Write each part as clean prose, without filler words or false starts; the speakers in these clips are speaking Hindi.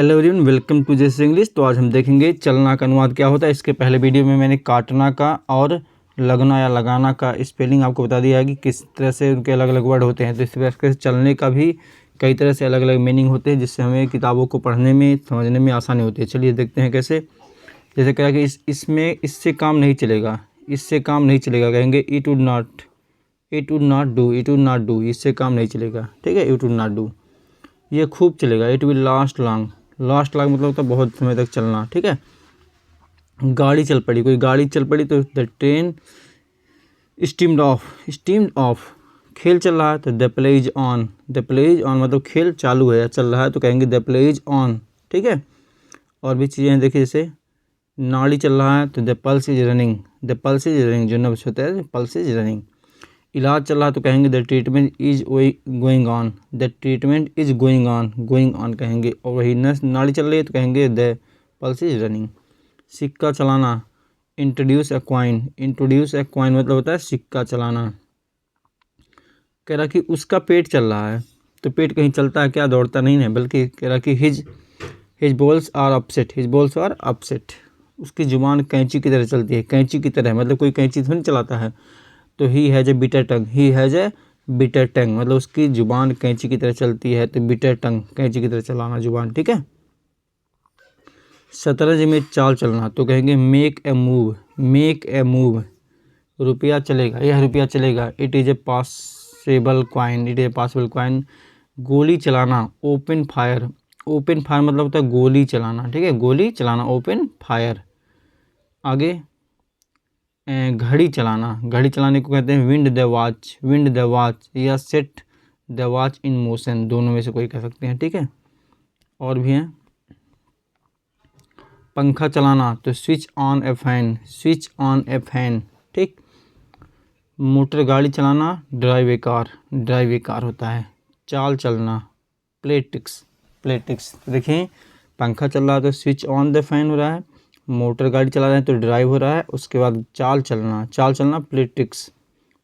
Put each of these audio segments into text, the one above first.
हेलो एवरीवन, वेलकम टू जैसे इंग्लिश। तो आज हम देखेंगे चलना का अनुवाद क्या होता है। इसके पहले वीडियो में मैंने काटना का और लगना या लगाना का स्पेलिंग आपको बता दिया है कि किस तरह से उनके अलग अलग वर्ड होते हैं। तो इस तरह से चलने का भी कई तरह से अलग अलग मीनिंग होते हैं, जिससे हमें किताबों को पढ़ने में समझने में आसानी होती है। चलिए देखते हैं कैसे। जैसे कहा कि इसमें इससे काम नहीं चलेगा, इससे काम नहीं चलेगा, कहेंगे it would not do, it would not do, इससे काम नहीं चलेगा। ठीक है, इट वुड नॉट डू। ये खूब चलेगा, it will last long, last long मतलब होता है बहुत समय तक चलना। ठीक है, गाड़ी चल पड़ी, कोई गाड़ी चल पड़ी तो द ट्रेन स्टीम्ड ऑफ, खेल चल रहा है तो the play is on, the play is on मतलब खेल चालू है या चल रहा है तो कहेंगे द प्ले इज ऑन। ठीक है, और भी चीज़ें हैं देखिए, जैसे नाड़ी चल रहा है तो the pulse is running, the pulse is running, जो नब्ज होता है पल्स इज रनिंग। इलाज चल रहा है तो कहेंगे the treatment is going on, the treatment is going on कहेंगे। और वही नस नाड़ी चल रही है तो कहेंगे द पल्स इज रनिंग। सिक्का चलाना, इंट्रोड्यूस ए कॉइन मतलब होता है सिक्का चलाना। कह रहा कि उसका पेट चल रहा है, तो पेट कहीं चलता है क्या, दौड़ता नहीं है, बल्कि कह रहा कि हिज बोल्स आर अपसेट, उसकी जुबान कैंची की तरह चलती है। कैंची की तरह मतलब कोई कैंची तो नहीं चलाता है। तो ही हैज़ ए बिटर टंग, मतलब उसकी जुबान कैंची की तरह चलती है, तो बिटर टंग कैंची की तरह चलाना जुबान। ठीक है, शतरंज में चाल चलना तो कहेंगे मेक ए मूव, रुपया चलेगा, यह रुपया चलेगा, इट इज़ ए पासेबल क्वाइन। गोली चलाना, ओपन फायर मतलब होता है गोली चलाना। ठीक है, गोली चलाना, ओपन फायर। आगे घड़ी चलाने को कहते हैं विंड द वॉच या set the watch in motion, दोनों में से कोई कह सकते हैं। ठीक है, और भी हैं। पंखा चलाना तो स्विच ऑन ए फैन। ठीक, मोटर गाड़ी चलाना ड्राइव ए कार होता है। चाल चलना प्लेटिक्स। देखिए, पंखा चल रहा है तो स्विच ऑन द फैन हो रहा है, मोटर गाड़ी चला रहे हैं तो ड्राइव हो रहा है। उसके बाद चाल चलना प्लेटिक्स।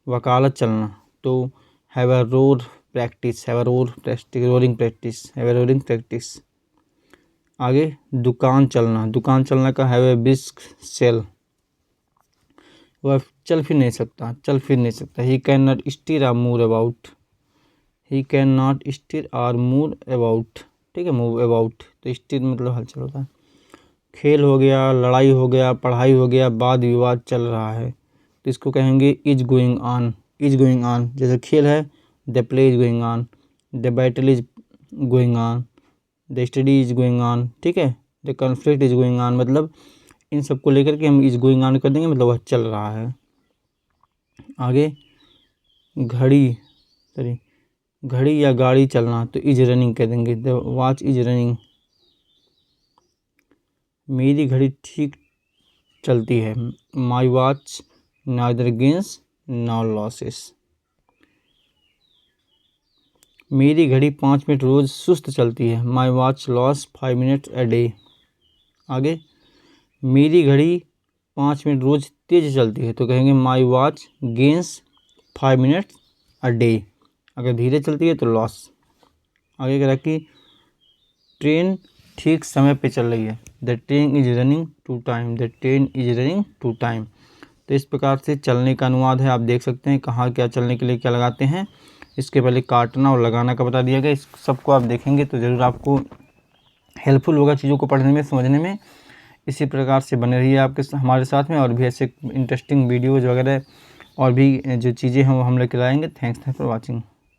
वकालत चलना तो हैव अ रोरिंग प्रैक्टिस। आगे दुकान चलना का हैव ए बिस्क सेल, वह चल फिर नहीं सकता। He can not steer or move about. ठीक है, मूव अबाउट तो स्टीर मतलब हलचल होता है। खेल हो गया, लड़ाई हो गया, पढ़ाई हो गया, वाद विवाद चल रहा है तो इसको कहेंगे इज गोइंग ऑन। जैसे खेल है the play is going on, the battle is going on, the study is going on. ठीक है, the conflict is going on, मतलब इन सबको लेकर के हम इज गोइंग ऑन कर देंगे, मतलब वह चल रहा है। आगे घड़ी या गाड़ी चलना तो इज रनिंग कह देंगे, द वॉच इज रनिंग। मेरी घड़ी ठीक चलती है, my watch neither gains nor losses. मेरी घड़ी 5 मिनट रोज़ सुस्त चलती है, my watch loss 5 minutes a day. आगे मेरी घड़ी 5 मिनट रोज़ तेज़ चलती है तो कहेंगे my watch gains 5 minutes a day. अगर धीरे चलती है तो लॉस। आगे कह रहा कि ट्रेन ठीक समय पे चल रही है, the train is running to time. तो इस प्रकार से चलने का अनुवाद है। आप देख सकते हैं कहाँ क्या चलने के लिए क्या लगाते हैं। इसके पहले काटना और लगाना का बता दिया गया। इस सबको आप देखेंगे तो ज़रूर आपको हेल्पफुल होगा चीज़ों को पढ़ने में, समझने में। इसी प्रकार से बने रहिए आपके हमारे साथ में, और भी ऐसे इंटरेस्टिंग वीडियोज़ वगैरह और भी जो चीज़ें हैं वो हम लेकर आएंगे। Thanks for watching.